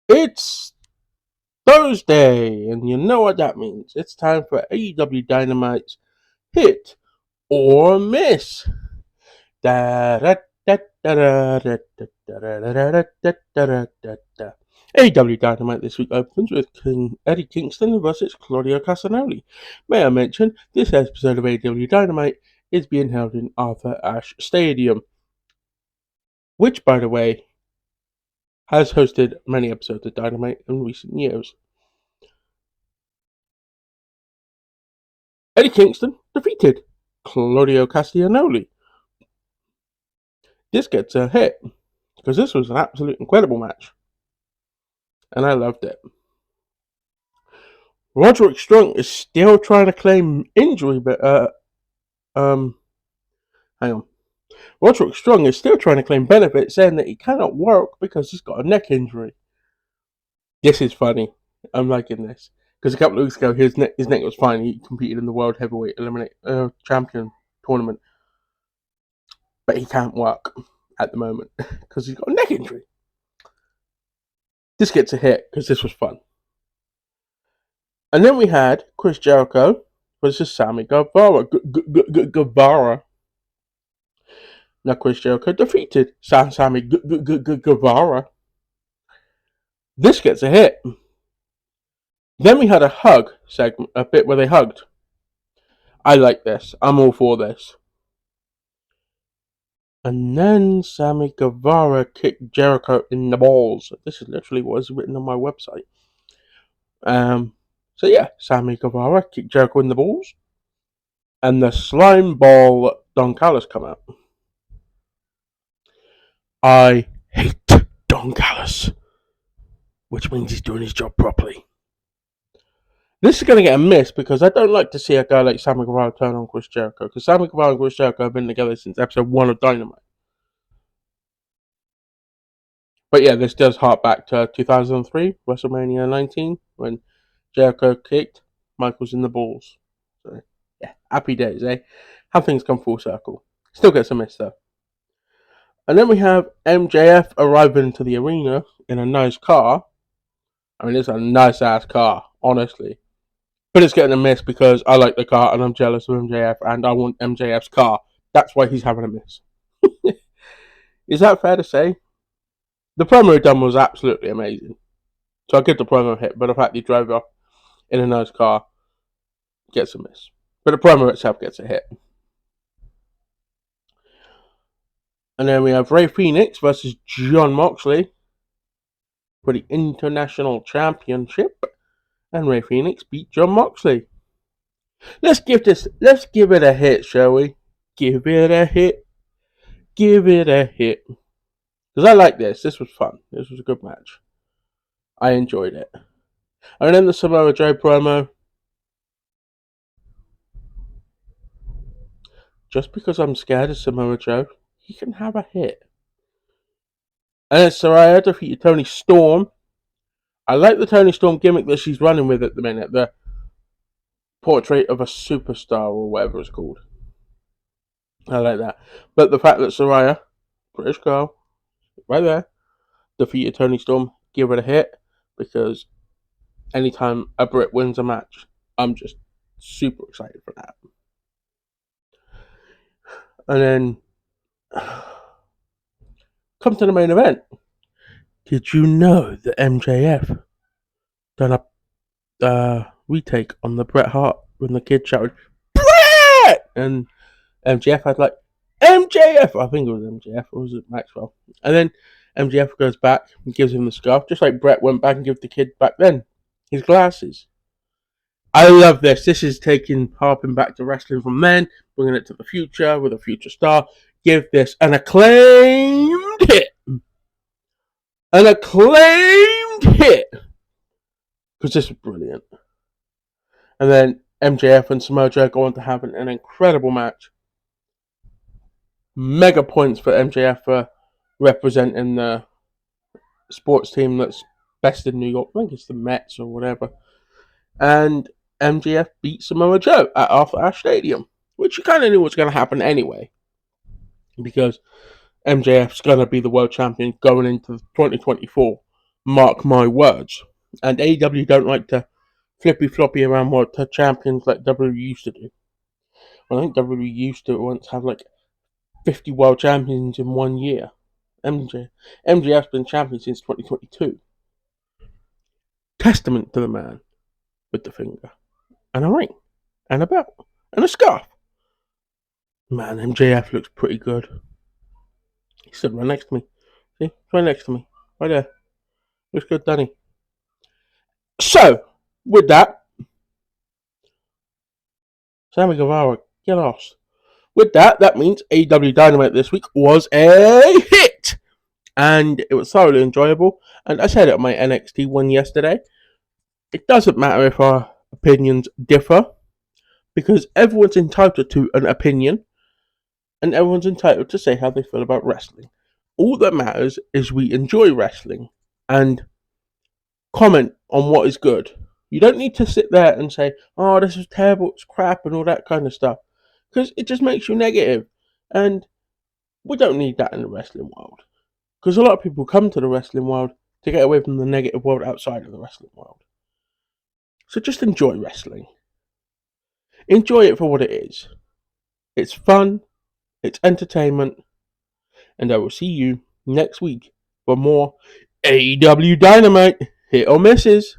It's Thursday, and you know what that means. It's time for AEW Dynamite's Hit or Miss. AEW Dynamite this week opens with King Eddie Kingston versus Claudio Castagnoli. May I mention, this episode of AEW Dynamite is being held in Arthur Ashe Stadium, which, by the way, has hosted many episodes of Dynamite in recent years. Eddie Kingston defeated Claudio Castagnoli. This gets a hit because this was an absolute incredible match, and I loved it. Roderick Strong is still trying to claim injury, but hang on. Roderick Strong is still trying to claim benefit, saying that he cannot work because he's got a neck injury. This is funny. I'm liking this because a couple of weeks ago his neck was fine. He competed in the World Heavyweight Champion tournament, but he can't work at the moment because he's got a neck injury. This gets a hit because this was fun. And then we had Chris Jericho versus Sammy Guevara. Guevara. Now Chris Jericho defeated Sammy Guevara. This gets a hit. Then we had a hug segment, a bit where they hugged. I like this. I'm all for this. And then Sammy Guevara kicked Jericho in the balls. This is literally what is written on my website. So yeah, Sammy Guevara kicked Jericho in the balls. And the slime ball Don Callis come out. I hate Don Callis, which means he's doing his job properly. This is going to get a miss because I don't like to see a guy like Sammy Guevara turn on Chris Jericho, because Sammy Guevara and Chris Jericho have been together since episode 1 of Dynamite. But yeah, this does hark back to 2003, WrestleMania 19, when Jericho kicked Michaels in the balls. So yeah, happy days, eh? How things come full circle. Still gets a miss though. And then we have MJF arriving to the arena in a nice car. I mean, it's a nice ass car, honestly. But it's getting a miss because I like the car and I'm jealous of MJF and I want MJF's car. That's why he's having a miss. Is that fair to say? The promo done was absolutely amazing. So I'll give the promo hit, but the fact he drove off in a nice car gets a miss. But the promo itself gets a hit. And then we have Rey Fenix versus Jon Moxley for the International Championship. And Rey Fenix beat Jon Moxley. Let's give it a hit, shall we? Give it a hit. Give it a hit. Because I like this. This was fun. This was a good match. I enjoyed it. And then the Samoa Joe promo. Just because I'm scared of Samoa Joe, he can have a hit. And then Saraya defeated Toni Storm. I like the Toni Storm gimmick that she's running with at the minute. The portrait of a superstar or whatever it's called. I like that. But the fact that Saraya, British girl, right there, defeated Toni Storm, give it a hit. Because anytime a Brit wins a match, I'm just super excited for that. And then come to the main event. Did you know that MJF done a retake on the Bret Hart when the kid shouted Bret, and MJF had like MJF. I think it was MJF, or was it Maxwell? And then MJF goes back and gives him the scarf, just like Bret went back and gave the kid back then his glasses. I love this. This is harping back to wrestling from men, bringing it to the future with a future star. Give this an acclaimed hit. An acclaimed hit. Because this was brilliant. And then MJF and Samoa Joe go on to have an incredible match. Mega points for MJF for representing the sports team that's best in New York. I think it's the Mets or whatever. And MJF beat Samoa Joe at Arthur Ashe Stadium, which you kind of knew was going to happen anyway, because MJF's going to be the world champion going into 2024. Mark my words. And AEW don't like to flippy floppy around world champions like WWE used to do. I think WWE used to once have like 50 world champions in 1 year. MJF's been champion since 2022. Testament to the man with the finger and a ring and a belt and a scarf. Man, MJF looks pretty good. He stood right next to me. See? Right next to me. Right there. Looks good, doesn't he? So, with that, Sammy Guevara, get lost. With that, that means AEW Dynamite this week was a hit! And it was thoroughly enjoyable. And I said it on my NXT one yesterday. It doesn't matter if our opinions differ, because everyone's entitled to an opinion, and everyone's entitled to say how they feel about wrestling. All that matters is we enjoy wrestling and comment on what is good. You don't need to sit there and say, oh, this is terrible, it's crap, and all that kind of stuff, because it just makes you negative. And we don't need that in the wrestling world, because a lot of people come to the wrestling world to get away from the negative world outside of the wrestling world. So just enjoy wrestling. Enjoy it for what it is. It's fun, it's entertainment, and I will see you next week for more AEW Dynamite. Hit or misses.